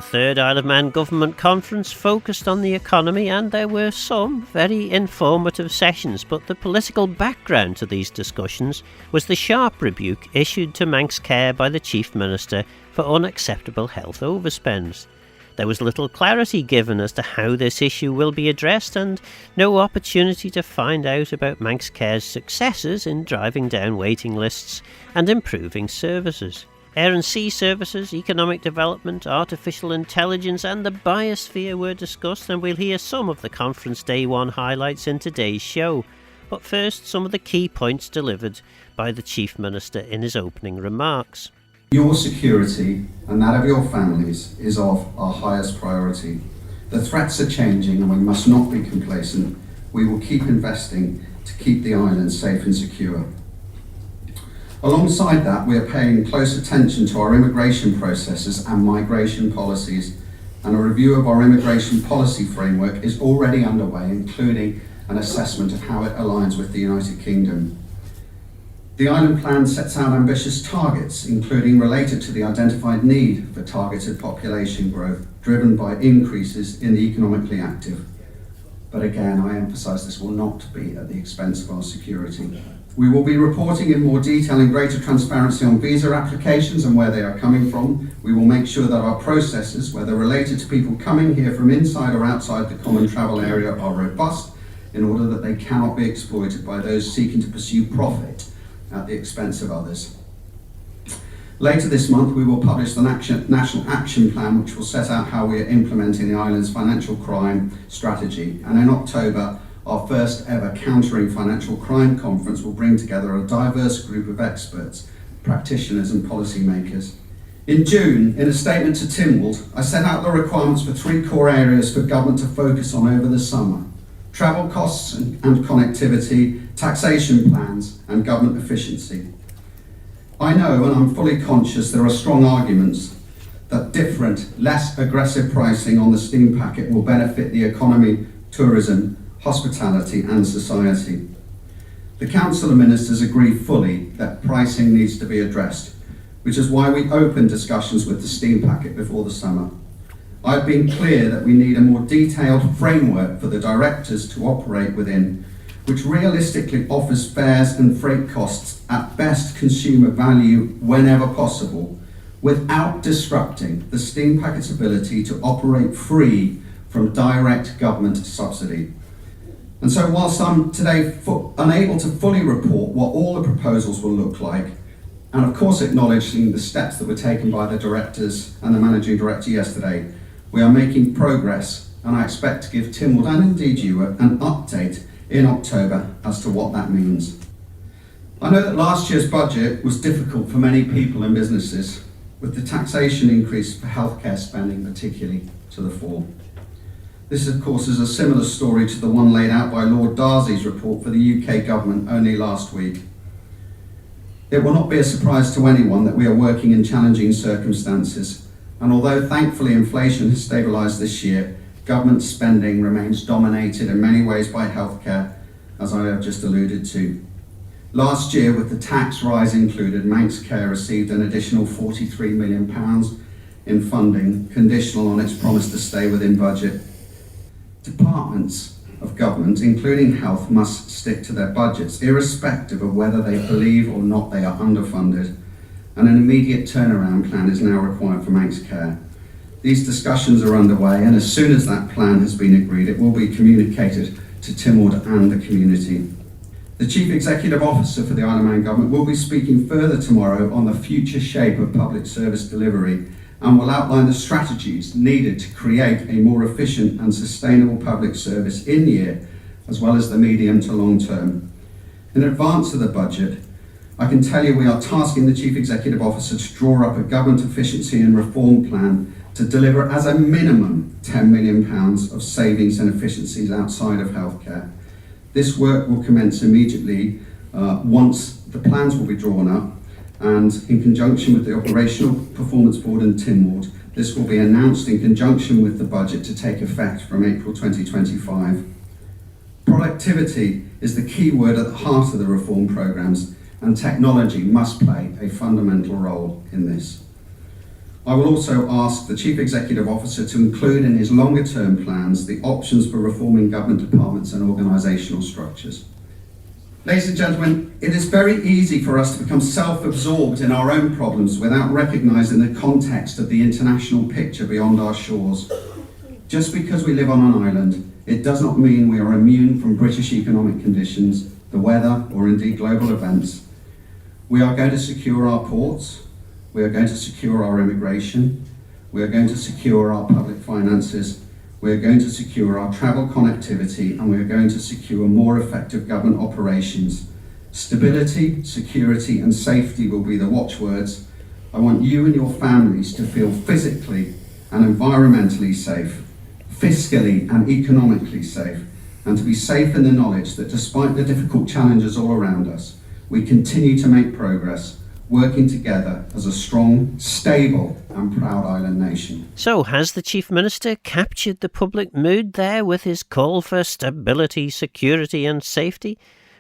The third Isle of Man Government Conference focused on the economy, and there were some very informative sessions, but the political background to these discussions was the sharp rebuke issued to Manx Care by the Chief Minister for unacceptable health overspends. There was little clarity given as to how this issue will be addressed, and no opportunity to find out about Manx Care's successes in driving down waiting lists and improving services. Air and sea services, economic development, artificial intelligence and the biosphere were discussed, and we'll hear some of the conference day one highlights in today's show. But first, some of the key points delivered by the Chief Minister in his opening remarks. Your security and that of your families is of our highest priority. The threats are changing and we must not be complacent. We will keep investing to keep the island safe and secure. Alongside that, we are paying close attention to our immigration processes and migration policies, and a review of our immigration policy framework is already underway, including an assessment of how it aligns with the United Kingdom. The Island Plan sets out ambitious targets, including related to the identified need for targeted population growth, driven by increases in the economically active. But again, I emphasise this will not be at the expense of our security. We will be reporting in more detail and greater transparency on visa applications and where they are coming from. We will make sure that our processes, whether related to people coming here from inside or outside the common travel area, are robust in order that they cannot be exploited by those seeking to pursue profit at the expense of others. Later this month, we will publish the National Action Plan, which will set out how we are implementing the island's financial crime strategy. And in October, our first ever Countering Financial Crime conference will bring together a diverse group of experts, practitioners and policymakers. In June, in a statement to Tynwald, I set out the requirements for 3 core areas for government to focus on over the summer: travel costs and connectivity, taxation plans and government efficiency. I know, and I'm fully conscious, there are strong arguments that different, less aggressive pricing on the steam packet will benefit the economy, tourism, hospitality and society. The Council of Ministers agree fully that pricing needs to be addressed, which is why we opened discussions with the steam packet before the summer. I've been clear that we need a more detailed framework for the directors to operate within, which realistically offers fares and freight costs at best consumer value whenever possible, without disrupting the steam packet's ability to operate free from direct government subsidy. And so whilst I'm today unable to fully report what all the proposals will look like, and of course acknowledging the steps that were taken by the directors and the managing director yesterday, we are making progress, and I expect to give Tynwald and indeed you an update in October as to what that means. I know that last year's budget was difficult for many people and businesses, with the taxation increase for healthcare spending particularly to the fore. This, of course, is a similar story to the one laid out by Lord Darcy's report for the UK government only last week. It will not be a surprise to anyone that we are working in challenging circumstances, and although thankfully inflation has stabilised this year, government spending remains dominated in many ways by healthcare, as I have just alluded to. Last year, with the tax rise included, Manx Care received an additional £43 million in funding, conditional on its promise to stay within budget. Departments of government, including health, must stick to their budgets, irrespective of whether they believe or not they are underfunded, and an immediate turnaround plan is now required for Manx Care. These discussions are underway, and as soon as that plan has been agreed, it will be communicated to Tynwald and the community. The Chief Executive Officer for the Isle of Man Government will be speaking further tomorrow on the future shape of public service delivery, and will outline the strategies needed to create a more efficient and sustainable public service in year, as well as the medium to long term. In advance of the budget, I can tell you we are tasking the Chief Executive Officer to draw up a government efficiency and reform plan to deliver as a minimum £10 million of savings and efficiencies outside of healthcare. This work will commence immediately once the plans will be drawn up, and in conjunction with the Operational Performance Board and Tynwald, this will be announced in conjunction with the budget to take effect from April 2025. Productivity is the key word at the heart of the reform programmes, and technology must play a fundamental role in this. I will also ask the Chief Executive Officer to include in his longer term plans the options for reforming government departments and organisational structures. Ladies and gentlemen, it is very easy for us to become self-absorbed in our own problems without recognising the context of the international picture beyond our shores. Just because we live on an island, it does not mean we are immune from British economic conditions, the weather, or indeed global events. We are going to secure our ports, we are going to secure our immigration, we are going to secure our public finances, we are going to secure our travel connectivity, and we are going to secure more effective government operations. Stability, security, and safety will be the watchwords. I want you and your families to feel physically and environmentally safe, fiscally and economically safe, and to be safe in the knowledge that despite the difficult challenges all around us, we continue to make progress, working together as a strong, stable and proud island nation. So has the Chief Minister captured the public mood there with his call for stability, security and safety?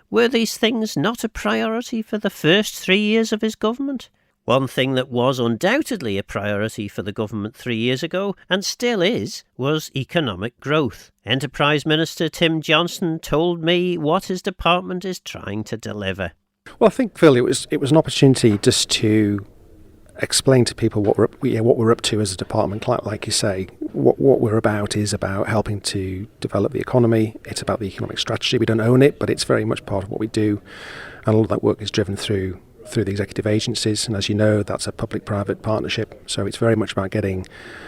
Were these things not a priority for the first 3 years of his government? One thing that was undoubtedly a priority for the government 3 years ago, and still is, was economic growth. Enterprise Minister Tim Johnson told me what his department is trying to deliver. Well, I think, Phil, it was an opportunity just to explain to people what we're up to as a department. Like you say, what we're about is about helping to develop the economy. It's about the economic strategy. We don't own it, but it's very much part of what we do, and all of that work is driven through the executive agencies. And as you know, that's a public-private partnership. So it's very much about getting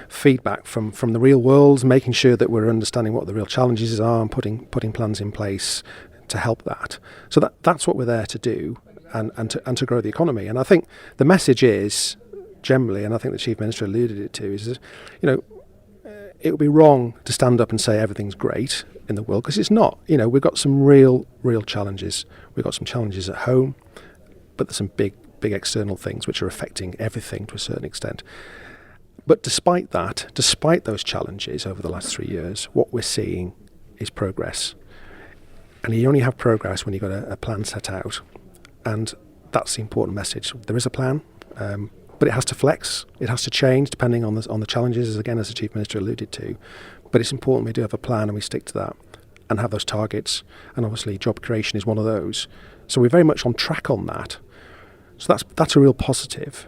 feedback from the real world, making sure that we're understanding what the real challenges are, and putting plans in place to help that. So that's what we're there to do, and to grow the economy. And I think the message is generally, and I think the Chief Minister alluded it to, is that, it would be wrong to stand up and say everything's great in the world, because it's not. We've got some real challenges. We've got some challenges at home, but there's some big external things which are affecting everything to a certain extent. But despite those challenges over the last 3 years, what we're seeing is progress. And you only have progress when you've got a plan set out. And that's the important message. There is a plan, but it has to flex. It has to change depending on the challenges, as the Chief Minister alluded to. But it's important we do have a plan and we stick to that and have those targets. And obviously job creation is one of those. So we're very much on track on that. So that's a real positive.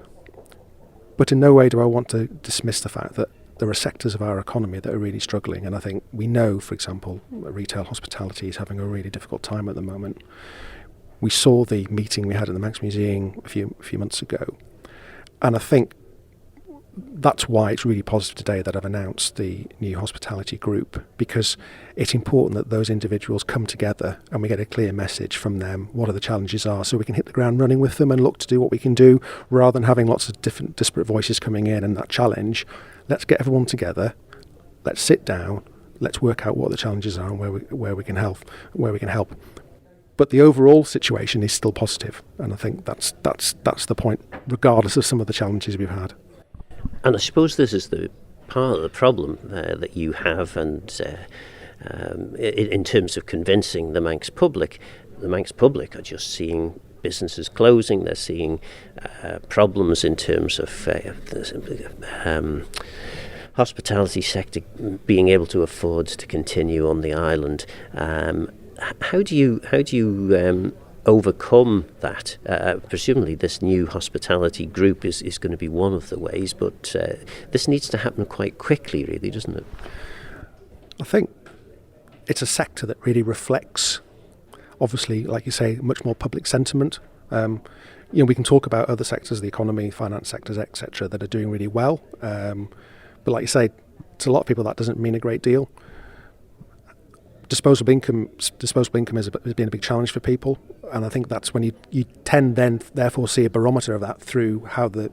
But in no way do I want to dismiss the fact that there are sectors of our economy that are really struggling. And I think we know, for example, retail hospitality is having a really difficult time at the moment. We saw the meeting we had at the Manx Museum a few months ago. And I think that's why it's really positive today that I've announced the new hospitality group, because it's important that those individuals come together and we get a clear message from them what are the challenges are, so we can hit the ground running with them and look to do what we can do, rather than having lots of different disparate voices coming in and that challenge. Let's get everyone together, let's sit down, let's work out what the challenges are and where we can help. But the overall situation is still positive, and I think that's the point, regardless of some of the challenges we've had. And I suppose this is the part of the problem that you have, and in terms of convincing the Manx public. The Manx public are just seeing businesses closing. They're seeing problems in terms of hospitality sector being able to afford to continue on the island. How do you overcome that? Presumably this new hospitality group is going to be one of the ways, but this needs to happen quite quickly, really, doesn't it? I think it's a sector that really reflects, obviously, like you say, much more public sentiment. We can talk about other sectors of the economy, finance sectors, etc., that are doing really well. But like you say, to a lot of people that doesn't mean a great deal. Disposable income has been a big challenge for people, and I think that's when you tend then therefore see a barometer of that through how the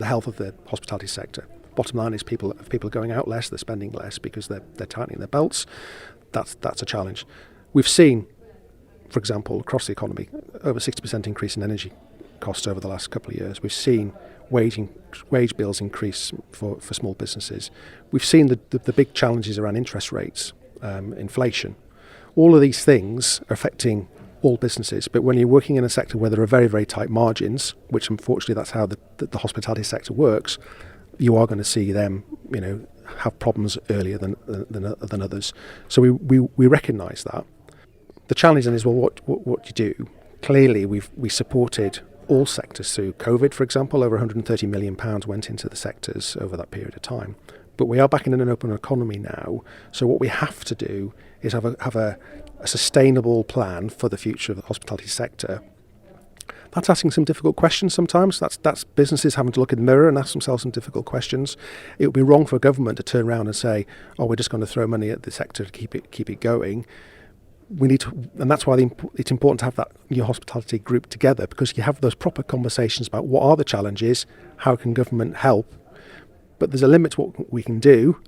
health of the hospitality sector. Bottom line is people are going out less, they're spending less because they're tightening their belts. That's a challenge. We've seen, for example, across the economy, over 60% increase in energy costs over the last couple of years. We've seen wage bills increase for small businesses. We've seen the big challenges around interest rates. Inflation. All of these things are affecting all businesses, but when you're working in a sector where there are very, very tight margins, which unfortunately that's how the hospitality sector works, you are going to see them, have problems earlier than others. So we recognise that. The challenge then is, well, what do you do? Clearly, we supported all sectors through COVID, for example. Over £130 million went into the sectors over that period of time. But we are back in an open economy now. So what we have to do is have a sustainable plan for the future of the hospitality sector. That's asking some difficult questions sometimes. That's businesses having to look in the mirror and ask themselves some difficult questions. It would be wrong for a government to turn around and say, "Oh, we're just going to throw money at the sector to keep it going." We need to, and that's why it's important to have that new hospitality group together, because you have those proper conversations about what are the challenges, how can government help, but there's a limit to what we can do.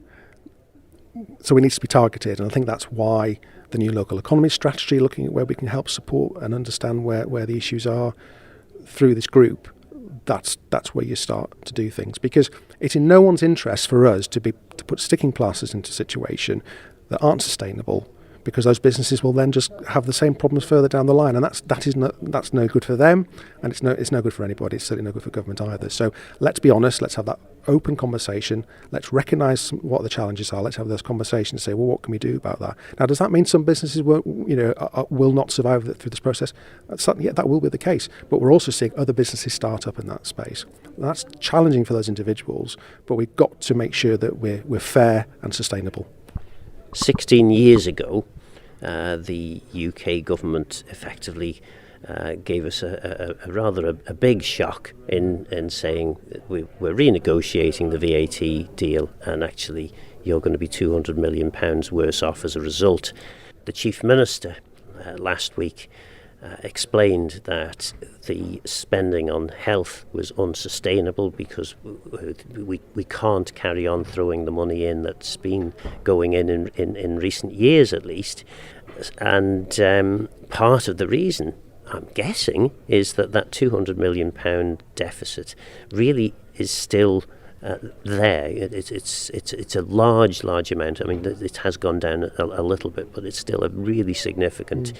So we need to be targeted, and I think that's why the new local economy strategy, looking at where we can help support and understand where the issues are through this group, that's where you start to do things. Because it's in no one's interest for us to put sticking plasters into a situation that aren't sustainable, because those businesses will then just have the same problems further down the line, and that's no good for them, and it's no good for anybody. It's certainly no good for government either. So let's be honest. Let's have that open conversation. Let's recognise what the challenges are. Let's have those conversations and say, well, what can we do about that? Now, does that mean some businesses will not survive through this process? Certainly, yeah, that will be the case. But we're also seeing other businesses start up in that space. That's challenging for those individuals, but we've got to make sure that we're fair and sustainable. 16 years ago, the UK government effectively gave us a rather big shock in saying we're renegotiating the VAT deal, and actually you're going to be £200 million worse off as a result. The Chief Minister last week explained that the spending on health was unsustainable because we can't carry on throwing the money in that's been going in recent years at least. And part of the reason, I'm guessing, is that £200 million deficit really is still there. It's a large amount. I mean, it has gone down a little bit, but it's still a really significant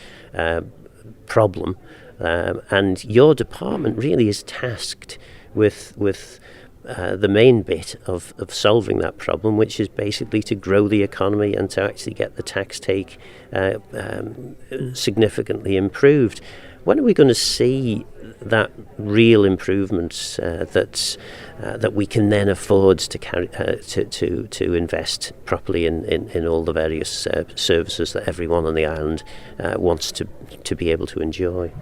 problem. And your department really is tasked with the main bit of solving that problem, which is basically to grow the economy and to actually get the tax take significantly improved. When are we going to see that real improvements that we can then afford to carry to invest properly in all the various services that everyone on the island wants to be able to enjoy?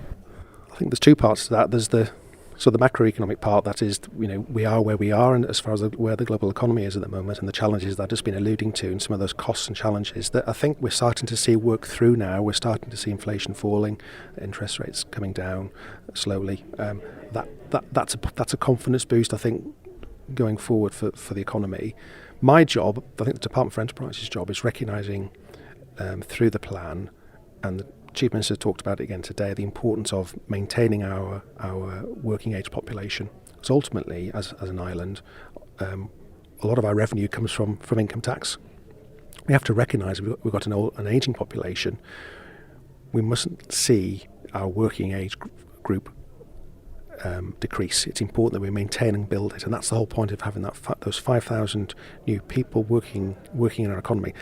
I think there's two parts to that. There's the macroeconomic part, that is, we are where we are, and as far as where the global economy is at the moment, and the challenges that I've just been alluding to, and some of those costs and challenges that I think we're starting to see work through now. We're starting to see inflation falling, interest rates coming down slowly. That's a confidence boost, I think, going forward for the economy. My job, I think the Department for Enterprise's job, is recognising through the plan, and the Chief Minister talked about it again today, the importance of maintaining our working age population. Because ultimately, as an island, a lot of our revenue comes from income tax. We have to recognise we've got an ageing population. We mustn't see our working age group decrease. It's important that we maintain and build it, and that's the whole point of having those 5,000 new people working in our economy.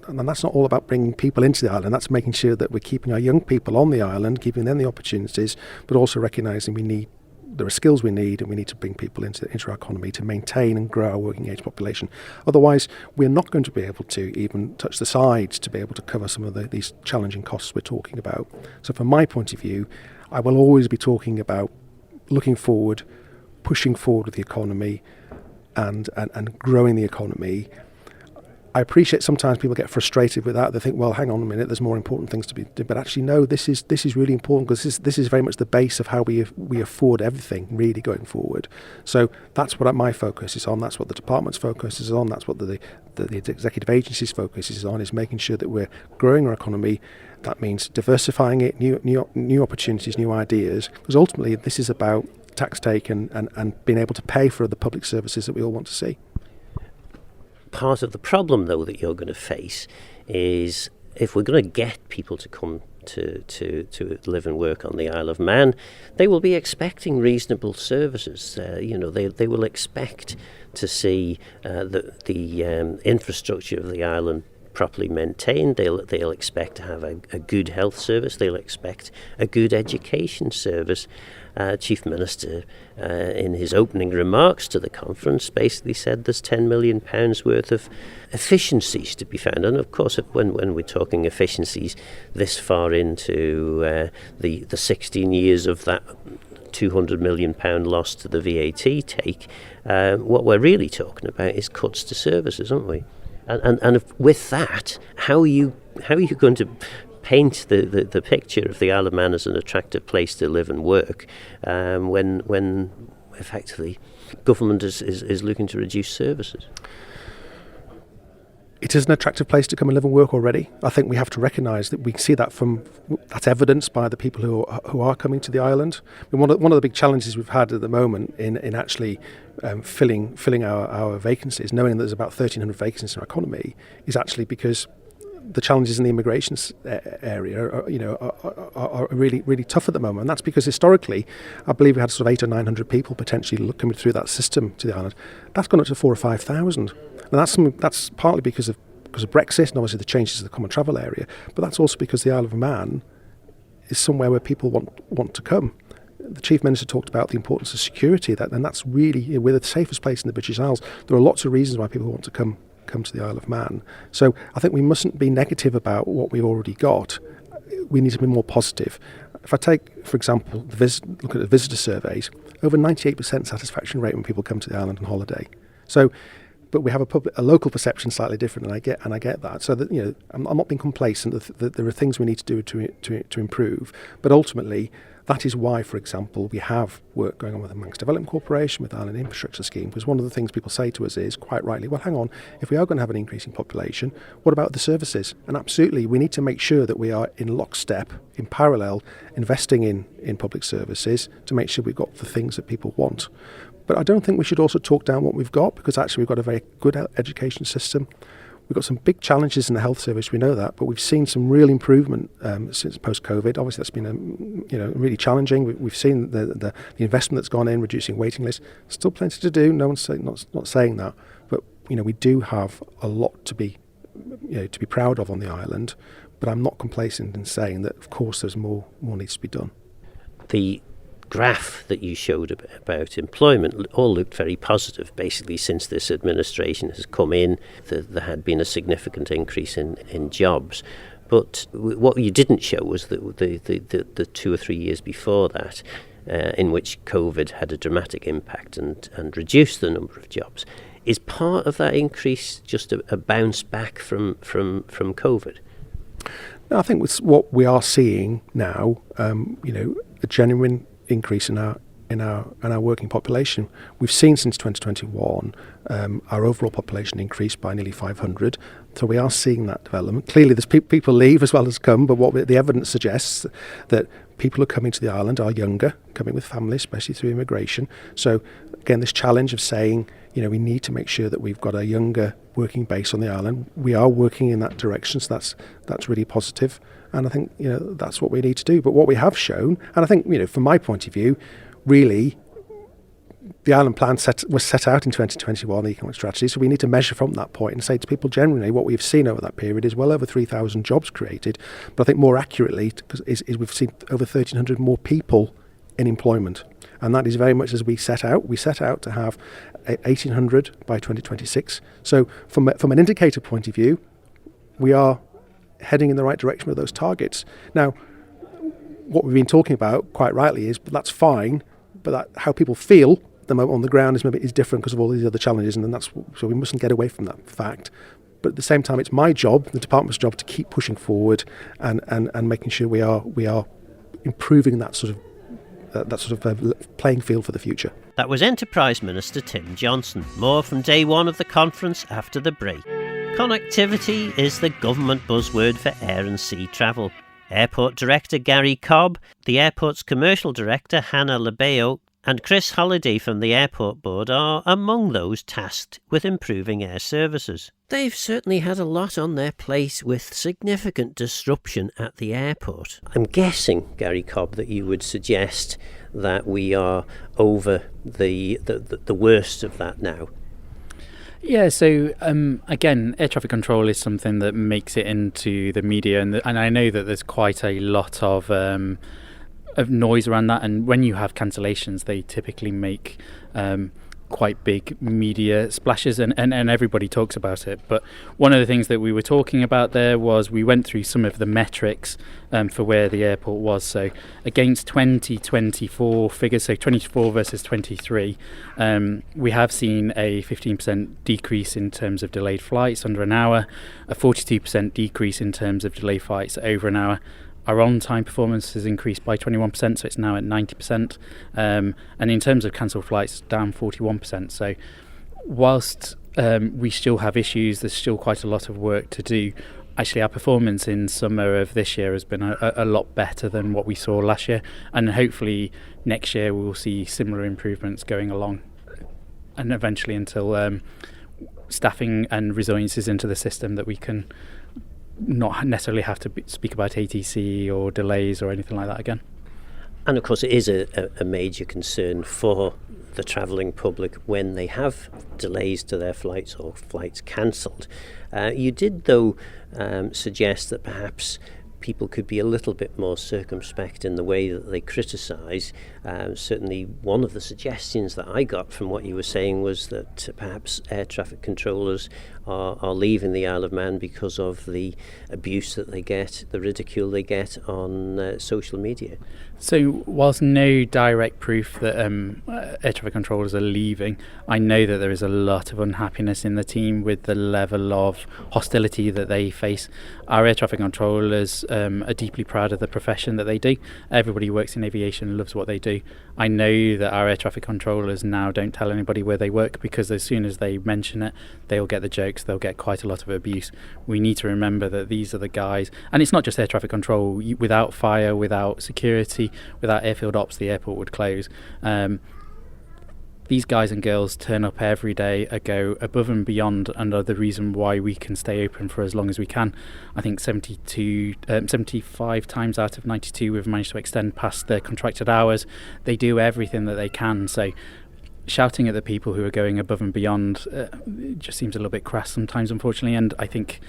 And that's not all about bringing people into the island. That's making sure that we're keeping our young people on the island, giving them the opportunities, but also recognising there are skills we need, and we need to bring people into our economy to maintain and grow our working age population. Otherwise, we're not going to be able to even touch the sides to be able to cover some of these challenging costs we're talking about. So from my point of view, I will always be talking about looking forward, pushing forward with the economy, and growing the economy. I appreciate sometimes people get frustrated with that. They think, well, hang on a minute, there's more important things to be done. But actually, no, this is really important, because this is very much the base of how we afford everything really going forward. So that's what my focus is on. That's what the department's focus is on. That's what the executive agency's focus is on, is making sure that we're growing our economy. That means diversifying it, new opportunities, new ideas. Because ultimately, this is about tax take and being able to pay for the public services that we all want to see. Part of the problem, though, that you're going to face is if we're going to get people to come to live and work on the Isle of Man, they will be expecting reasonable services. They will expect to see the infrastructure of the island properly maintained. They'll expect to have a good health service. They'll expect a good education service. Chief Minister, in his opening remarks to the conference, basically said there's £10 million worth of efficiencies to be found. And of course, when we're talking efficiencies this far into the 16 years of that £200 million loss to the VAT take, what we're really talking about is cuts to services, aren't we? And with that, how are you going to paint the picture of the Isle of Man as an attractive place to live and work when effectively government is looking to reduce services? It is an attractive place to come and live and work already. I think we have to recognise that we see that that's evidenced by the people who are coming to the island. I mean, one of the big challenges we've had at the moment in actually filling our vacancies, knowing that there's about 1,300 vacancies in our economy, is actually because the challenges in the immigration area are really, really tough at the moment. And that's because historically, I believe we had sort of 800 or 900 people potentially coming through that system to the island. That's gone up to 4,000 or 5,000. And that's partly because of Brexit and obviously the changes to the common travel area, but that's also because the Isle of Man is somewhere where people want to come. The Chief Minister talked about the importance of security, and that's really, we're the safest place in the British Isles. There are lots of reasons why people want to come to the Isle of Man. So I think we mustn't be negative about what we've already got. We need to be more positive. If I take, for example, look at the visitor surveys, over 98% satisfaction rate when people come to the island on holiday. So, but we have a local perception slightly different, and I get that. So that I'm not being complacent. That there are things we need to do to improve, but ultimately that is why, for example, we have work going on with the Manx Development Corporation, with the Island Infrastructure Scheme, because one of the things people say to us is, quite rightly, well, hang on, if we are going to have an increasing population, what about the services? And absolutely, we need to make sure that we are in lockstep, in parallel, investing in public services to make sure we've got the things that people want. But I don't think we should also talk down what we've got, because actually we've got a very good education system. We've got some big challenges in the health service, we know that, but we've seen some real improvement since post-COVID. Obviously, that's been really challenging. We've seen the investment that's gone in, reducing waiting lists. Still plenty to do. No one's not saying that, but we do have a lot to be proud of on the island. But I'm not complacent in saying that, of course, there's more needs to be done. The graph that you showed about employment all looked very positive. Basically, since this administration has come in, there had been a significant increase in jobs. But what you didn't show was the 2 or 3 years before that, in which COVID had a dramatic impact and reduced the number of jobs. Is part of that increase just a bounce back from COVID? No, I think with what we are seeing now, a genuine increase in our working population. We've seen since 2021 our overall population increase by nearly 500. So we are seeing that development. Clearly, there's people leave as well as come, but what the evidence suggests that people who are coming to the island are younger, coming with families, especially through immigration. So again, this challenge of saying, we need to make sure that we've got a younger working base on the island. We are working in that direction, so that's really positive. And I think, that's what we need to do. But what we have shown, and I think, from my point of view, really, the island plan was set out in 2021, the economic strategy, so we need to measure from that point and say to people generally what we've seen over that period is well over 3,000 jobs created. But I think more accurately is we've seen over 1,300 more people in employment. And that is very much as we set out. We set out to have 1,800 by 2026. So from an indicator point of view, we are heading in the right direction with those targets. Now, what we've been talking about, quite rightly, is that's fine, but how people feel at the moment on the ground is different because of all these other challenges, and so we mustn't get away from that fact. But at the same time, it's my job, the department's job, to keep pushing forward and making sure we are improving that sort of playing field for the future. That was Enterprise Minister Tim Johnson. More from day one of the conference after the break. Connectivity is the government buzzword for air and sea travel. Airport Director Gary Cobb, the airport's commercial director Hannah Lebeo And Chris Holliday from the Airport Board are among those tasked with improving air services. They've certainly had a lot on their plate with significant disruption at the airport. I'm guessing, Gary Cobb, that you would suggest that we are over the worst of that now. Yeah, so again, air traffic control is something that makes it into the media, and I know that there's quite a lot of noise around that, and when you have cancellations, they typically make quite big media splashes, and everybody talks about it. But one of the things that we were talking about there was we went through some of the metrics for where the airport was. So against 2024 figures, so 24 versus 23, we have seen a 15% decrease in terms of delayed flights under an hour, a 42% decrease in terms of delayed flights over an hour. Our on-time performance has increased by 21%, so it's now at 90%. And in terms of cancelled flights, down 41%. So whilst we still have issues, there's still quite a lot of work to do. Actually, our performance in summer of this year has been a lot better than what we saw last year. And hopefully next year we'll see similar improvements going along. And eventually until staffing and resilience is into the system that we can not necessarily have to speak about ATC or delays or anything like that again. And of course it is a major concern for the travelling public when they have delays to their flights or flights cancelled. You did though suggest that perhaps people could be a little bit more circumspect in the way that they criticise. Certainly one of the suggestions that I got from what you were saying was that perhaps air traffic controllers are leaving the Isle of Man because of the abuse that they get, the ridicule they get on social media. So whilst no direct proof that air traffic controllers are leaving, I know that there is a lot of unhappiness in the team with the level of hostility that they face. Our air traffic controllers are deeply proud of the profession that they do. Everybody who works in aviation loves what they do. I know that our air traffic controllers now don't tell anybody where they work, because as soon as they mention it, they'll get the jokes, they'll get quite a lot of abuse. We need to remember that these are the guys, and it's not just air traffic control. Without fire, without security, without airfield ops, the airport would close. These guys and girls turn up every day, go above and beyond, and are the reason why we can stay open for as long as we can. I think 75 times out of 92 we've managed to extend past their contracted hours. They do everything that they can. So shouting at the people who are going above and beyond it just seems a little bit crass sometimes, unfortunately. And I think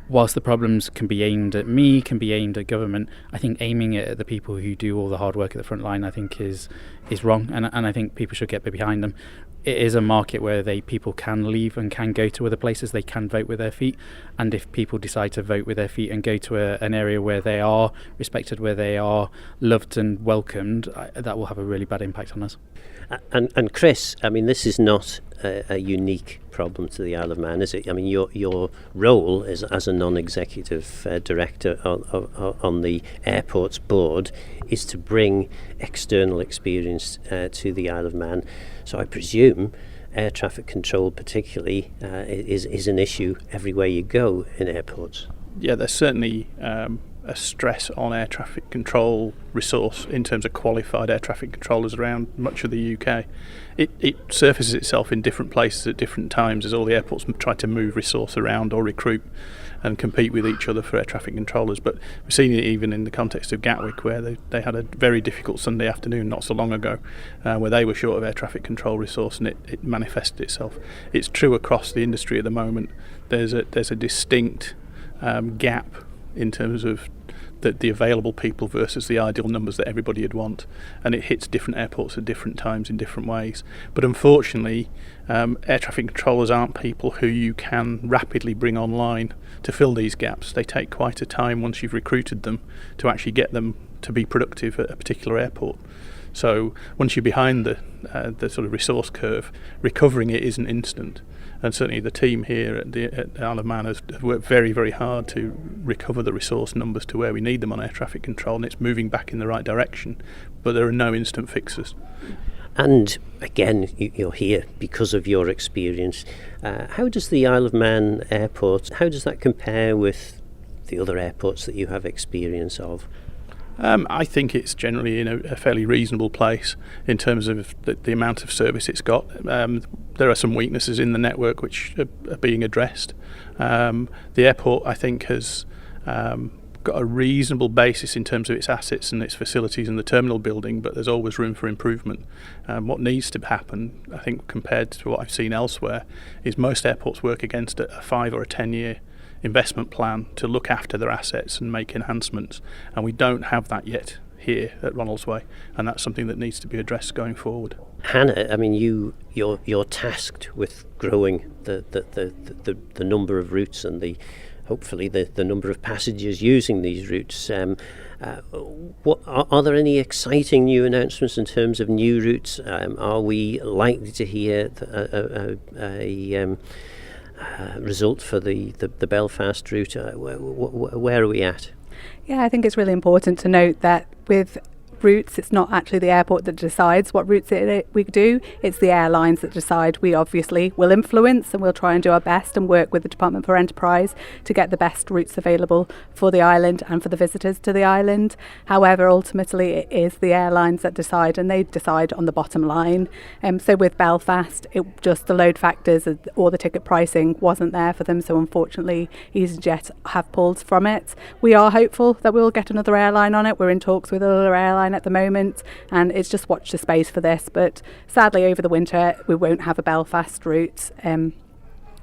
whilst the problems can be aimed at me, can be aimed at government, I think aiming it at the people who do all the hard work at the front line, I think is wrong, and I think people should get behind them. It is a market where people can leave and can go to other places. They can vote with their feet, and if people decide to vote with their feet and go to an area where they are respected, where they are loved and welcomed, that will have a really bad impact on us. And Chris, I mean, this is not a unique problem to the Isle of Man, is it? I mean, your role as a non-executive director on the airport's board is to bring external experience to the Isle of Man. So I presume air traffic control particularly is an issue everywhere you go in airports. Yeah, there's certainly a stress on air traffic control resource in terms of qualified air traffic controllers around much of the UK. It surfaces itself in different places at different times as all the airports try to move resource around or recruit and compete with each other for air traffic controllers. But we've seen it even in the context of Gatwick, where they had a very difficult Sunday afternoon not so long ago, where they were short of air traffic control resource, and it manifested itself. It's true across the industry at the moment. There's a distinct gap in terms of the available people versus the ideal numbers that everybody would want, and it hits different airports at different times in different ways. But unfortunately, air traffic controllers aren't people who you can rapidly bring online to fill these gaps. They take quite a time once you've recruited them to actually get them to be productive at a particular airport. So once you're behind the sort of resource curve, recovering it isn't instant. And certainly the team here at the Isle of Man has worked very, very hard to recover the resource numbers to where we need them on air traffic control, and it's moving back in the right direction. But there are no instant fixes. And again, you're here because of your experience. How does the Isle of Man airport, how does that compare with the other airports that you have experience of? I think it's generally in a fairly reasonable place in terms of the amount of service it's got. There are some weaknesses in the network which are being addressed. The airport, I think, has got a reasonable basis in terms of its assets and its facilities and the terminal building, but there's always room for improvement. What needs to happen, I think, compared to what I've seen elsewhere, is most airports work against a 5 or a 10-year investment plan to look after their assets and make enhancements, and we don't have that yet here at Ronaldsway, and that's something that needs to be addressed going forward. Hannah, I mean, you're tasked with growing the number of routes and hopefully the number of passengers using these routes. What are there any exciting new announcements in terms of new routes? Are we likely to hear a result for the Belfast route? Where are we at? Yeah, I think it's really important to note that with routes, it's not actually the airport that decides what routes we do, it's the airlines that decide. We obviously will influence and we'll try and do our best and work with the Department for Enterprise to get the best routes available for the island and for the visitors to the island. However, ultimately it is the airlines that decide, and they decide on the bottom line. So with Belfast, just the load factors or the ticket pricing wasn't there for them, so unfortunately EasyJet have pulled from it. We are hopeful that we'll get another airline on it. We're in talks with another airline at the moment, and it's just watch the space for this, but sadly over the winter we won't have a Belfast route.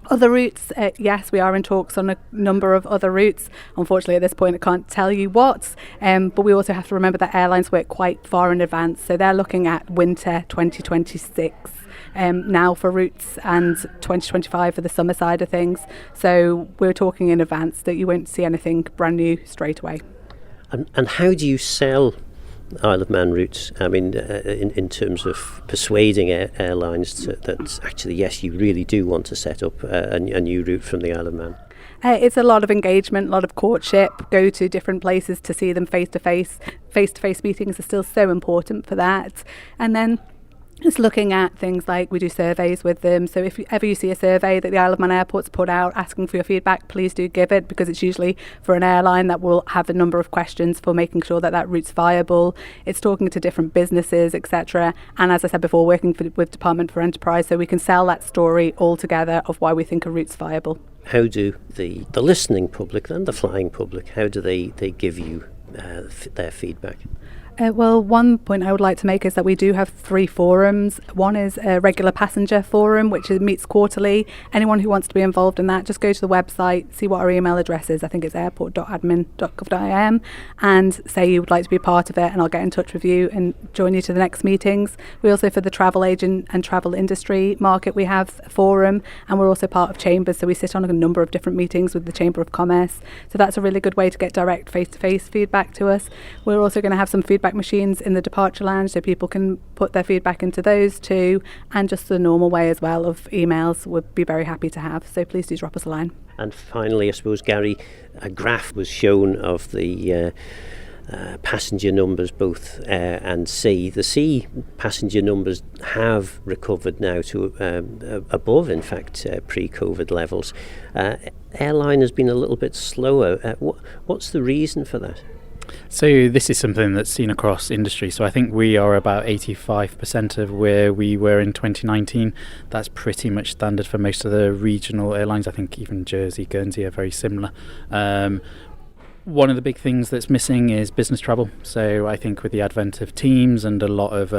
Other routes, yes, we are in talks on a number of other routes. Unfortunately at this point I can't tell you what, but we also have to remember that airlines work quite far in advance, so they're looking at winter 2026 now for routes and 2025 for the summer side of things, so we're talking in advance that you won't see anything brand new straight away. And how do you sell Isle of Man routes? I mean, in terms of persuading airlines that actually, yes, you really do want to set up a new route from the Isle of Man. It's a lot of engagement, a lot of courtship, go to different places to see them face-to-face. Face-to-face meetings are still so important for that. And then just looking at things like we do surveys with them. So if ever you see a survey that the Isle of Man Airport's put out asking for your feedback, please do give it, because it's usually for an airline that will have a number of questions for making sure that route's viable. It's talking to different businesses, etc. And as I said before, working with Department for Enterprise, so we can sell that story all together of why we think a route's viable. How do the listening public and the flying public, how do they give you their feedback? Well, one point I would like to make is that we do have 3 forums. One is a regular passenger forum, which meets quarterly. Anyone who wants to be involved in that, just go to the website, see what our email address is. I think it's airport.admin.gov.im, and say you would like to be part of it, and I'll get in touch with you and join you to the next meetings. We also, for the travel agent and travel industry market, we have a forum, and we're also part of chambers, so we sit on a number of different meetings with the Chamber of Commerce. So that's a really good way to get direct face-to-face feedback to us. We're also going to have some feedback machines in the departure lounge, so people can put their feedback into those too, and just the normal way as well of emails would be very happy to have, so please do drop us a line. And finally, I suppose, Gary, a graph was shown of the passenger numbers, both air and sea. The sea passenger numbers have recovered now to above, in fact, pre-COVID levels. Airline has been a little bit slower. What's the reason for that? So this is something that's seen across industry. So I think we are about 85% of where we were in 2019. That's pretty much standard for most of the regional airlines. I think even Jersey, Guernsey are very similar. One of the big things that's missing is business travel. So I think with the advent of Teams and a lot of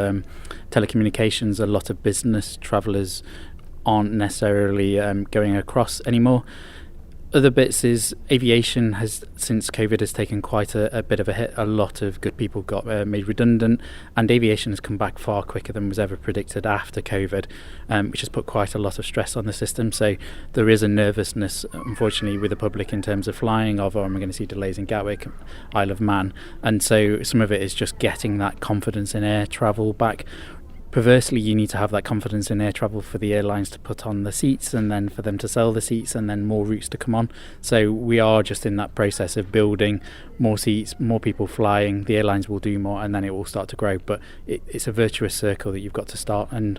telecommunications, a lot of business travellers aren't necessarily going across anymore. Other bits is aviation has, since COVID, has taken quite a bit of a hit. A lot of good people got made redundant, and aviation has come back far quicker than was ever predicted after COVID, which has put quite a lot of stress on the system. So there is a nervousness, unfortunately, with the public in terms of flying, of, am I going to see delays in Gatwick, Isle of Man? And so some of it is just getting that confidence in air travel back. Perversely, you need to have that confidence in air travel for the airlines to put on the seats, and then for them to sell the seats, and then more routes to come on. So we are just in that process of building more seats, more people flying, the airlines will do more, and then it will start to grow. But it's a virtuous circle that you've got to start, and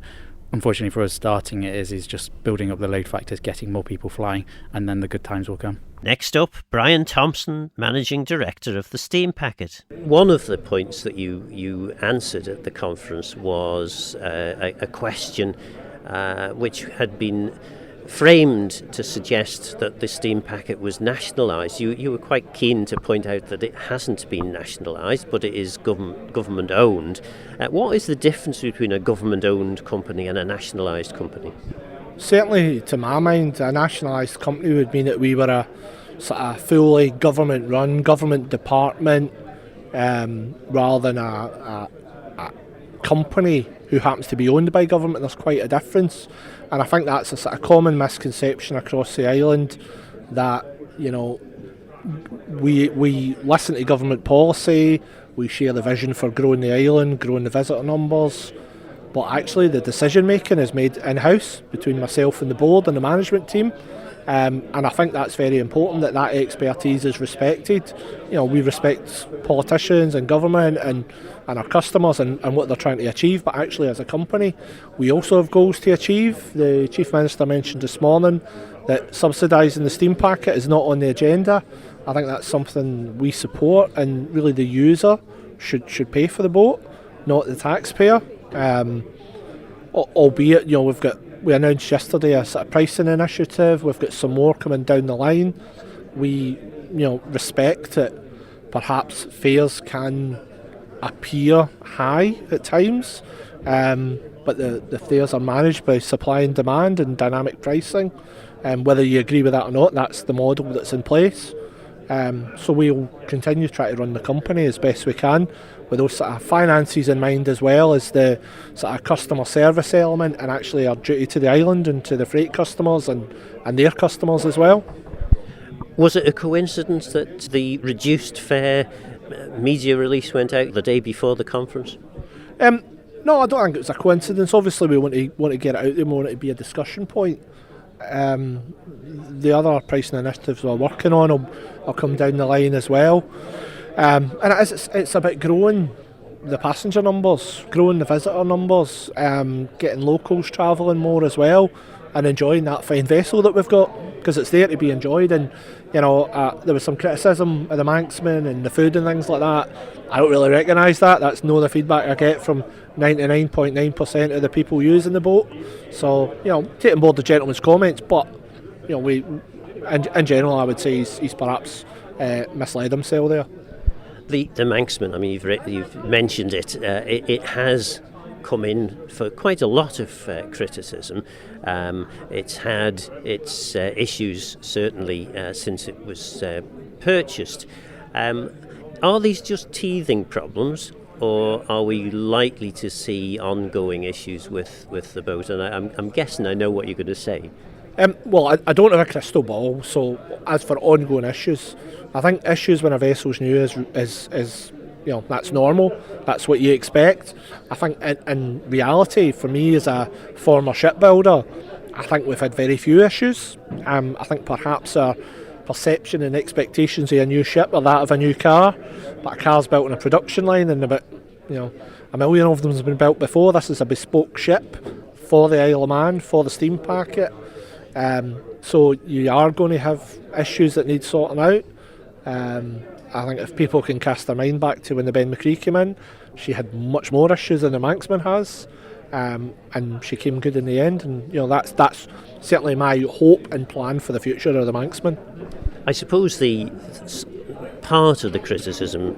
unfortunately for us, starting it is just building up the load factors, getting more people flying, and then the good times will come. Next up, Brian Thompson, Managing Director of the Steam Packet. One of the points that you answered at the conference was a question which had been framed to suggest that the Steam Packet was nationalised. You were quite keen to point out that it hasn't been nationalised, but it is government owned. What is the difference between a government owned company and a nationalised company? Certainly, to my mind, a nationalised company would mean that we were a sort of fully government-run, government department, rather than a company who happens to be owned by government. There's quite a difference, and I think that's a sort of common misconception across the island that, you know, we listen to government policy, we share the vision for growing the island, growing the visitor numbers, but actually the decision making is made in-house between myself and the board and the management team. And I think that's very important, that expertise is respected. You know, we respect politicians and government and our customers and what they're trying to achieve, but actually as a company we also have goals to achieve. The Chief Minister mentioned this morning that subsidising the Steam Packet is not on the agenda. I think that's something we support, and really the user should pay for the boat, not the taxpayer. Albeit, you know, we announced yesterday a sort of pricing initiative. We've got some more coming down the line. We, you know, respect that perhaps fares can appear high at times, but the fares are managed by supply and demand and dynamic pricing. Whether you agree with that or not, that's the model that's in place. So we'll continue to try to run the company as best we can with those sort of finances in mind, as well as the sort of customer service element and actually our duty to the island and to the freight customers and their customers as well. Was it a coincidence that the reduced fare media release went out the day before the conference? No, I don't think it was a coincidence. Obviously we want to get it out there, we want it to be a discussion point. The other pricing initiatives we're working on will come down the line as well, and it's about growing the passenger numbers, growing the visitor numbers, getting locals travelling more as well, and enjoying that fine vessel that we've got, because it's there to be enjoyed. And you know, there was some criticism of the Manxman and the food and things like that. I don't really recognise that. That's no the feedback I get from 99.9% of the people using the boat. So, you know, taking board the gentleman's comments, but you know, we in general I would say he's perhaps misled himself there. The Manxman, I mean, you've mentioned it. It has come in for quite a lot of criticism. It's had its issues certainly since it was purchased. Are these just teething problems, or are we likely to see ongoing issues with the boat? And I'm guessing I know what you're going to say. Well, I don't have a crystal ball, so as for ongoing issues, I think issues when a vessel's new is you know, that's normal, that's what you expect. I think in reality, for me as a former shipbuilder, I think we've had very few issues. I think perhaps our perception and expectations of a new ship are that of a new car, but a car's built on a production line, and about, you know, 1 million of them has been built before. This is a bespoke ship for the Isle of Man, for the Steam Packet. So you are going to have issues that need sorting out. I think if people can cast their mind back to when the Ben McCree came in, she had much more issues than the Manxman has, and she came good in the end. And you know, that's certainly my hope and plan for the future of the Manxman. I suppose the part of the criticism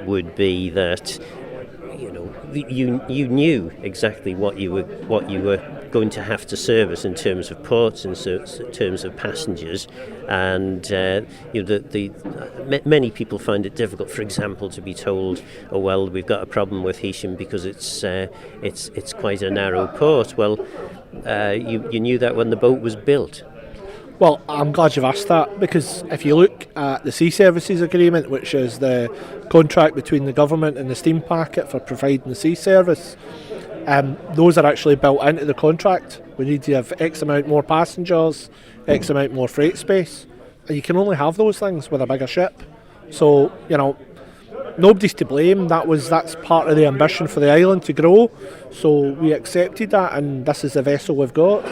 would be that, you know, you knew exactly what you were going to have to service in terms of ports, in terms of passengers, and you know, many people find it difficult, for example, to be told, oh well, we've got a problem with Heysham because it's quite a narrow port. Well, you knew that when the boat was built. Well, I'm glad you've asked that, because if you look at the Sea Services Agreement, which is the contract between the government and the Steam Packet for providing the sea service, those are actually built into the contract. We need to have X amount more passengers, X amount more freight space, and you can only have those things with a bigger ship. So, you know, nobody's to blame. That's part of the ambition for the island to grow. So we accepted that, and this is the vessel we've got.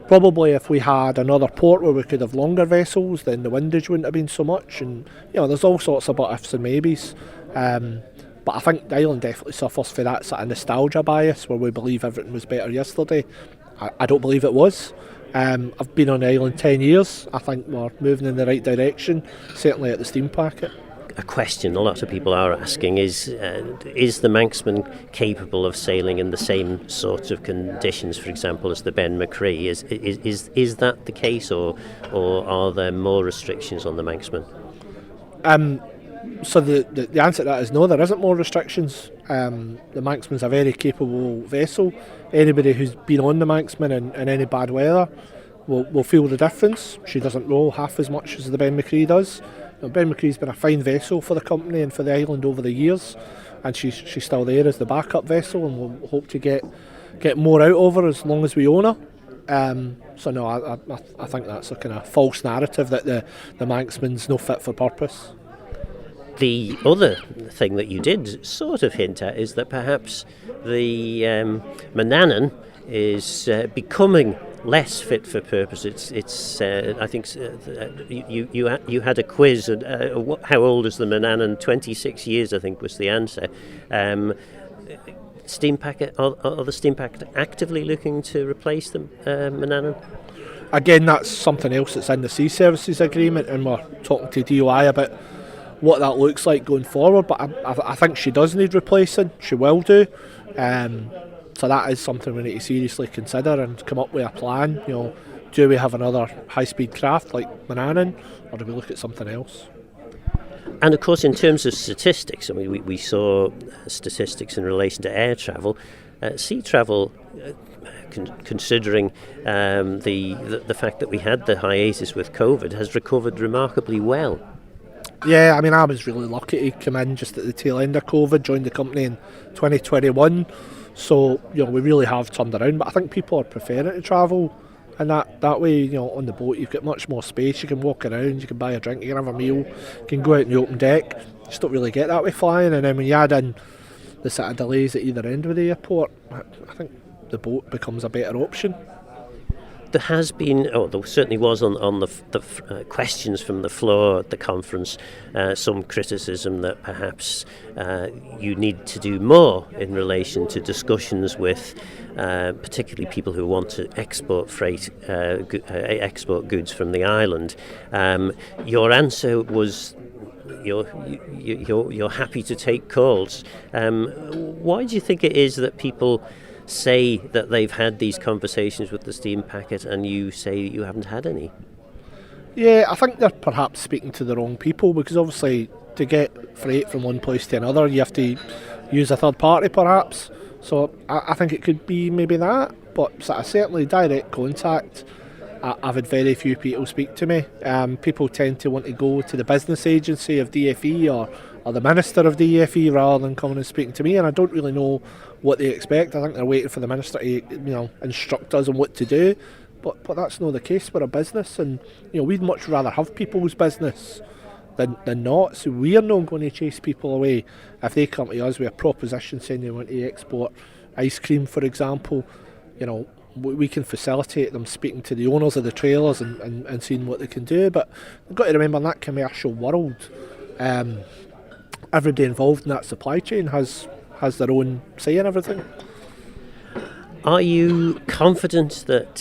Probably if we had another port where we could have longer vessels, then the windage wouldn't have been so much. And there's all sorts of but ifs and maybes. But I think the island definitely suffers for that sort of nostalgia bias where we believe everything was better yesterday. I don't believe it was. I've been on the island 10 years. I think we're moving in the right direction, certainly at the steam packet. A question a lot of people are asking is the Manxman capable of sailing in the same sorts of conditions, for example, as the Ben Macree? Is that the case, or are there more restrictions on the Manxman? So the answer to that is no, there isn't more restrictions. The Manxman's a very capable vessel. Anybody who's been on the Manxman in any bad weather will feel the difference. She doesn't roll half as much as the Ben Macree does. Ben Macree's been a fine vessel for the company and for the island over the years, and she's still there as the backup vessel, and we'll hope to get more out of her as long as we own her. So no, I think that's a kind of false narrative that the Manxman's no fit for purpose. The other thing that you did sort of hint at is that perhaps the Manannan is becoming less fit for purpose. It's I think you had a quiz. How old is the Manannan? 26 years, I think, was the answer. Steam packet, are the steam packet actively looking to replace the Manannan? Again, that's something else that's in the sea services agreement, and we're talking to DOI about what that looks like going forward. But I think she does need replacing. She will do. So that is something we need to seriously consider and come up with a plan. Do we have another high-speed craft like Manannan, or do we look at something else? And of course, in terms of statistics, I mean, we saw statistics in relation to air travel, sea travel. Considering the fact that we had the hiatus with COVID, has recovered remarkably well. Yeah, I mean, I was really lucky to come in just at the tail end of COVID, joined the company in 2021. So, we really have turned around. But I think people are preferring to travel in that way. On the boat, you've got much more space. You can walk around, you can buy a drink, you can have a meal, you can go out in the open deck. You just don't really get that way flying. And then when you add in the sort of delays at either end of the airport, I think the boat becomes a better option. There has been, there certainly was on the questions from the floor at the conference, some criticism that perhaps you need to do more in relation to discussions with particularly people who want to export freight, export goods from the island. Your answer was you're happy to take calls. Why do you think it is that people say that they've had these conversations with the steam packet and you say you haven't had any? Yeah, I think they're perhaps speaking to the wrong people, because obviously to get freight from one place to another you have to use a third party perhaps. So I think it could be maybe that, but certainly direct contact, I've had very few people speak to me. People tend to want to go to the business agency of DFE or the Minister of DFE rather than coming and speaking to me, and I don't really know what they expect. I think they're waiting for the Minister to instruct us on what to do, but that's not the case. We're a business, and we'd much rather have people's business than not, so we're not going to chase people away. If they come to us with a proposition saying they want to export ice cream, for example, we can facilitate them speaking to the owners of the trailers and seeing what they can do. But you've got to remember, in that commercial world, everybody involved in that supply chain has their own say in everything. Are you confident that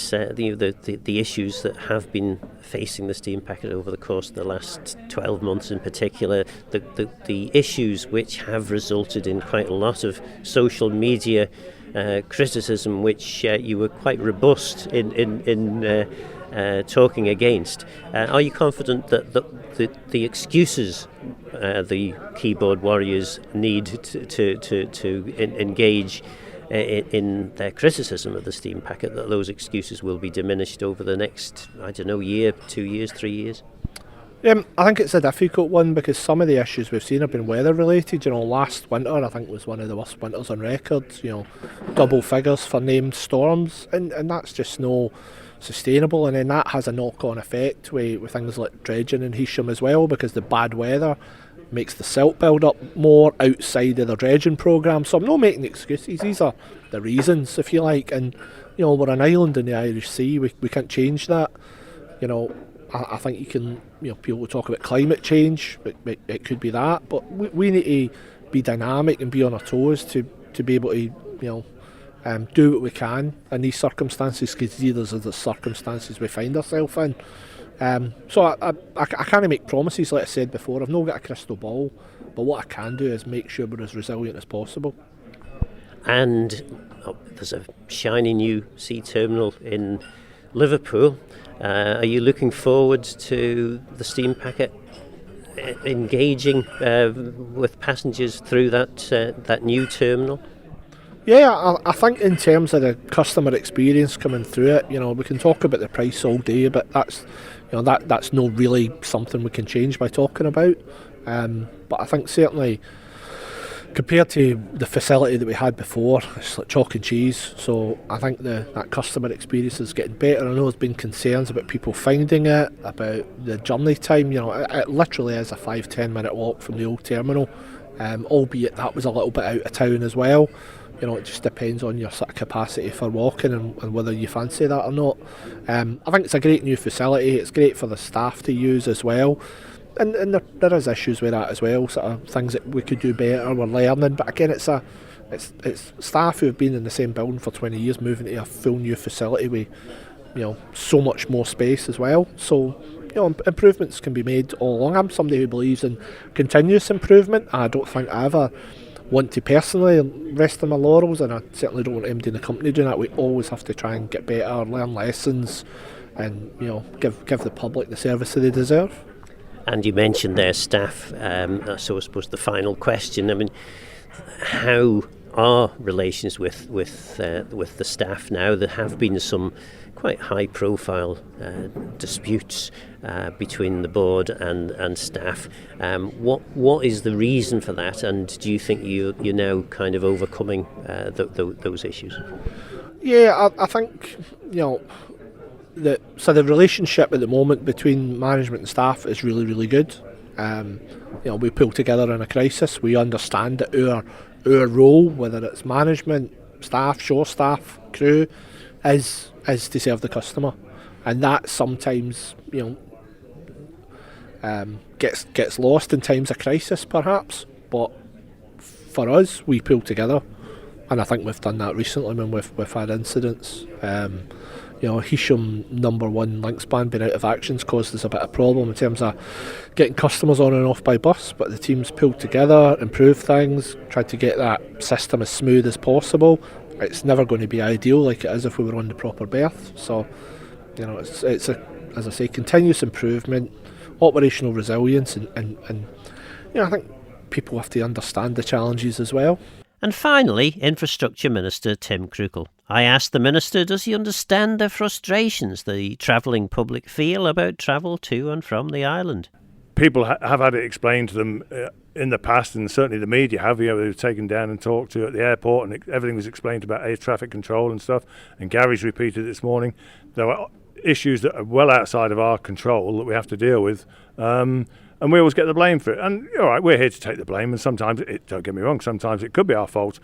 the issues that have been facing the steam packet over the course of the last 12 months in particular, the issues which have resulted in quite a lot of social media criticism, which you were quite robust in talking against, are you confident that the excuses the keyboard warriors need to engage in their criticism of the steam packet, that those excuses will be diminished over the next, year, 2 years, 3 years? I think it's a difficult one, because some of the issues we've seen have been weather related. Last winter I think was one of the worst winters on record. Double figures for named storms, and that's just no sustainable. And then that has a knock-on effect with things like dredging in Heysham as well, because the bad weather makes the silt build up more outside of the dredging programme. So I'm not making excuses, these are the reasons, if you like, and we're an island in the Irish Sea, we can't change that. I think you can, people talk about climate change, it could be that, but we need to be dynamic and be on our toes to be able to, do what we can in these circumstances, because these are the circumstances we find ourselves in. So I can't make promises, like I said before. I've not got a crystal ball, but what I can do is make sure we're as resilient as possible. And there's a shiny new sea terminal in Liverpool. Are you looking forward to the steam packet engaging with passengers through that new terminal? Yeah, I think in terms of the customer experience coming through it, we can talk about the price all day, but that's that's not really something we can change by talking about. But I think certainly compared to the facility that we had before, it's like chalk and cheese. So I think that customer experience is getting better. I know there's been concerns about people finding it, about the journey time. It literally is a 5-10 minute walk from the old terminal, albeit that was a little bit out of town as well. It just depends on your sort of capacity for walking and whether you fancy that or not. I think it's a great new facility. It's great for the staff to use as well. And there is issues with that as well, sort of things that we could do better, we're learning. But again, it's staff who have been in the same building for 20 years moving to a full new facility with so much more space as well. So improvements can be made all along. I'm somebody who believes in continuous improvement. I don't think I ever want to personally rest on my laurels, and I certainly don't want MD in the company doing that. We always have to try and get better, learn lessons, and give the public the service that they deserve. And you mentioned their staff, so I suppose the final question, how are relations with the staff now? There have been some quite high profile disputes between the board and staff. What is the reason for that, and do you think you're now kind of overcoming those issues? Yeah, I think the relationship at the moment between management and staff is really, really good. We pull together in a crisis. We understand that our role, whether it's management, staff, shore staff, crew, is to serve the customer, and that sometimes gets lost in times of crisis, perhaps. But for us, we pull together, and I think we've done that recently when we've had incidents. Hisham number 1 link span being out of action's caused us a bit of problem in terms of getting customers on and off by bus, but the teams pulled together, improved things, tried to get that system as smooth as possible. It's never going to be ideal like it is if we were on the proper berth. So, it's as I say, continuous improvement, operational resilience, and I think people have to understand the challenges as well. And finally, Infrastructure Minister Tim Crookall. I asked the Minister, does he understand the frustrations the travelling public feel about travel to and from the island? People have had it explained to them in the past, and certainly the media have. They were taken down and talked to at the airport, and everything was explained about air traffic control and stuff. And Gary's repeated this morning. There are issues that are well outside of our control that we have to deal with. And we always get the blame for it. And, all right, we're here to take the blame. And sometimes, don't get me wrong, sometimes it could be our fault.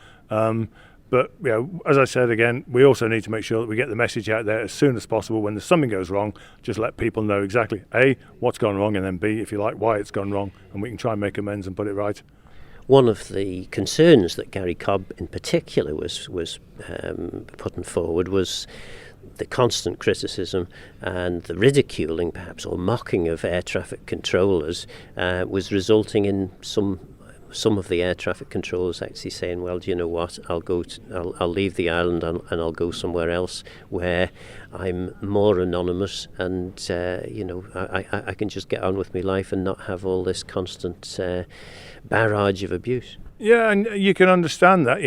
But, as I said again, we also need to make sure that we get the message out there as soon as possible. When there's something goes wrong, just let people know exactly, A, what's gone wrong, and then B, if you like, why it's gone wrong. And we can try and make amends and put it right. One of the concerns that Gary Cobb in particular was putting forward was the constant criticism and the ridiculing, perhaps, or mocking of air traffic controllers was resulting in some of the air traffic controllers actually saying, well, do you know what, I'll leave the island and I'll go somewhere else where I'm more anonymous and I can just get on with my life and not have all this constant barrage of abuse. Yeah, and you can understand that.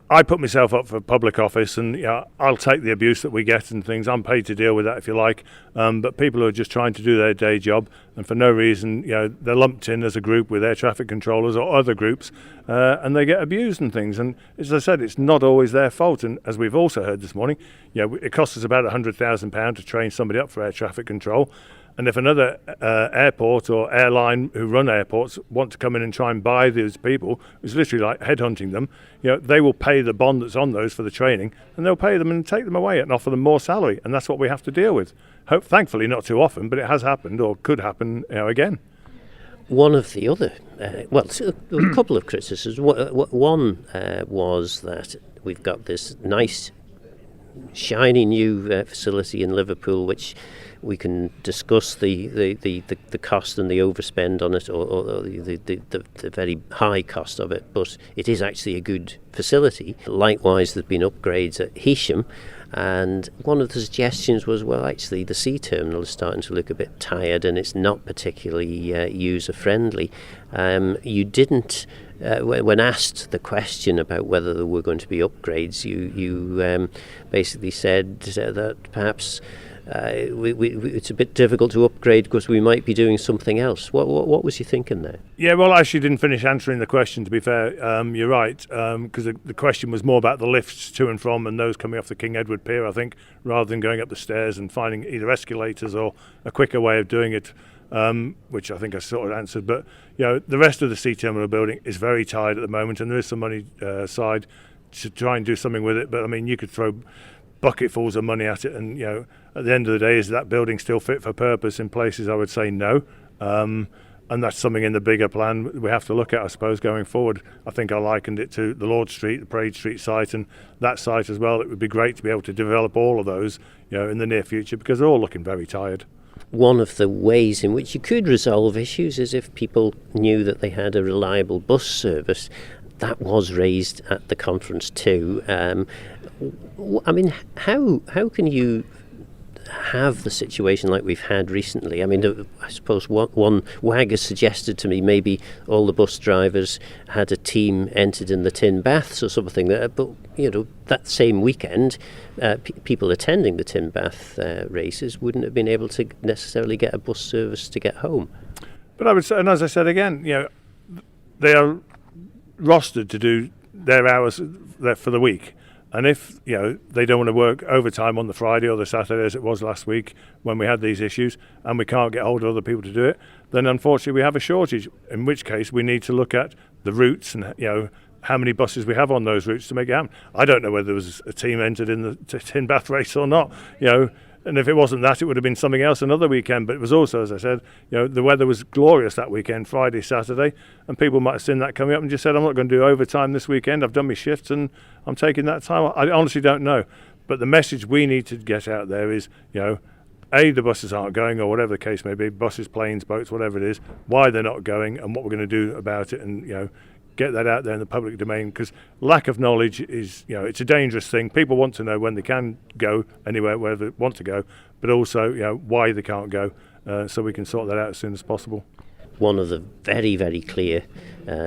I put myself up for public office, and I'll take the abuse that we get and things. I'm paid to deal with that, if you like. But people who are just trying to do their day job, and for no reason, they're lumped in as a group with air traffic controllers or other groups, and they get abused and things. And as I said, it's not always their fault. And as we've also heard this morning, it costs us about £100,000 to train somebody up for air traffic control. And if another airport or airline who run airports want to come in and try and buy those people, it's literally like headhunting them. They will pay the bond that's on those for the training, and they'll pay them and take them away and offer them more salary. And that's what we have to deal with. Thankfully, not too often, but it has happened or could happen again. One of the other, a couple of criticisms. One was that we've got this nice, shiny new facility in Liverpool, which we can discuss the cost and the overspend on it, or the very high cost of it, but it is actually a good facility. Likewise, there's been upgrades at Heysham, and one of the suggestions was, well, actually the sea terminal is starting to look a bit tired and it's not particularly user-friendly. You didn't, when asked the question about whether there were going to be upgrades, you basically said that perhaps it's a bit difficult to upgrade because we might be doing something else. What was you thinking there? Yeah, well, I actually didn't finish answering the question, to be fair. You're right, because the question was more about the lifts to and from and those coming off the King Edward Pier, I think, rather than going up the stairs and finding either escalators or a quicker way of doing it, which I think I sort of answered. But, the rest of the sea terminal building is very tired at the moment, and there is some money aside to try and do something with it. But, I mean, you could throw bucketfuls of money at it, and at the end of the day, is that building still fit for purpose? In places I would say no, and that's something in the bigger plan we have to look at, I suppose, going forward. I think I likened it to the Lord Street, the Parade Street site, and that site as well. It would be great to be able to develop all of those in the near future, because they're all looking very tired. One of the ways in which you could resolve issues is if people knew that they had a reliable bus service. That was raised at the conference too. I mean, how can you have the situation like we've had recently? I mean, I suppose one wag has suggested to me maybe all the bus drivers had a team entered in the tin baths or something. But that same weekend, people attending the tin bath races wouldn't have been able to necessarily get a bus service to get home. But I would say, and as I said again, they are rostered to do their hours for the week, and if they don't want to work overtime on the Friday or the Saturday as it was last week when we had these issues and we can't get hold of other people to do it, then unfortunately we have a shortage, in which case we need to look at the routes and how many buses we have on those routes to make it happen. I don't know whether there was a team entered in the tin bath race or not, and if it wasn't that, it would have been something else another weekend. But it was also, as I said, the weather was glorious that weekend, Friday, Saturday, and people might have seen that coming up and just said, I'm not going to do overtime this weekend. I've done my shifts and I'm taking that time. I honestly don't know. But the message we need to get out there is, A, the buses aren't going, or whatever the case may be, buses, planes, boats, whatever it is, why they're not going and what we're going to do about it, and, get that out there in the public domain, because lack of knowledge is, it's a dangerous thing. People want to know when they can go anywhere, where they want to go, but also, why they can't go, so we can sort that out as soon as possible. One of the very, very clear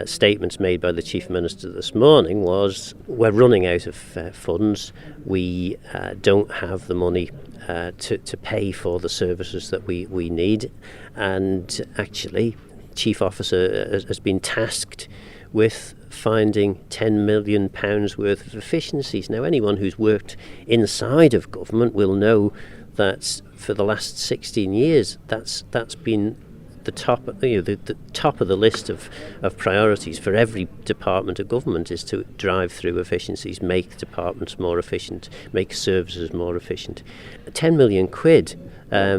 statements made by the Chief Minister this morning was, we're running out of funds. We don't have the money to pay for the services that we need. And actually, Chief Officer has been tasked with finding £10 million worth of efficiencies. Now, anyone who's worked inside of government will know that for the last 16 years, that's been the top, the top of the list of priorities for every department of government, is to drive through efficiencies, make departments more efficient, make services more efficient. £10 million,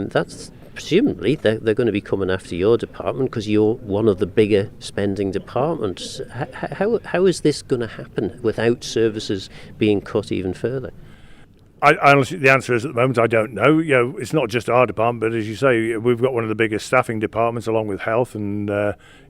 that's presumably they're going to be coming after your department because you're one of the bigger spending departments. How is this going to happen without services being cut even further? I honestly, the answer is at the moment I don't know. It's not just our department, but as you say, we've got one of the biggest staffing departments along with health, and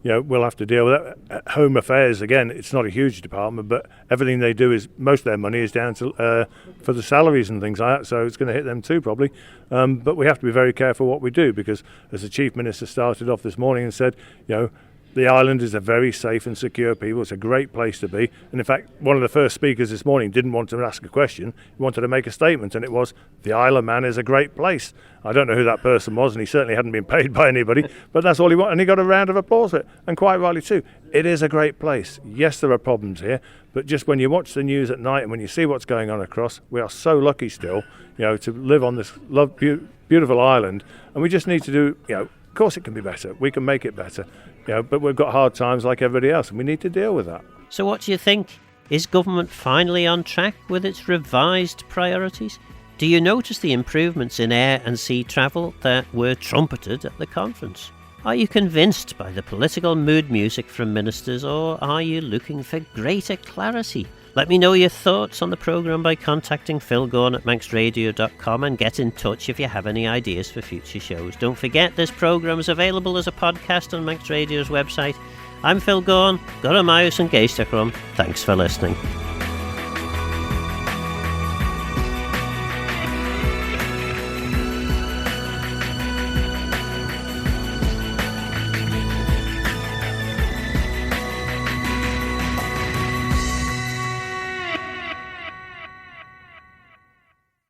we'll have to deal with that. Home Affairs, again, it's not a huge department, but everything they do is, most of their money is down to for the salaries and things like that, so it's going to hit them too probably. But we have to be very careful what we do, because as the Chief Minister started off this morning and said, The island is a very safe and secure people. It's a great place to be. And in fact, one of the first speakers this morning didn't want to ask a question. He wanted to make a statement, and it was, the Isle of Man is a great place. I don't know who that person was, and he certainly hadn't been paid by anybody, but that's all he wanted, and he got a round of applause for it, and quite rightly too. It is a great place. Yes, there are problems here, but just when you watch the news at night and when you see what's going on across, we are so lucky still, to live on this beautiful island, and we just need to do, of course it can be better. We can make it better. But we've got hard times like everybody else, and we need to deal with that. So what do you think? Is government finally on track with its revised priorities? Do you notice the improvements in air and sea travel that were trumpeted at the conference? Are you convinced by the political mood music from ministers, or are you looking for greater clarity? Let me know your thoughts on the programme by contacting Phil Gorn at manxradio.com, and get in touch if you have any ideas for future shows. Don't forget, this programme is available as a podcast on Manx Radio's website. I'm Phil Gorn, Gora Maius and Geistachrum. Thanks for listening.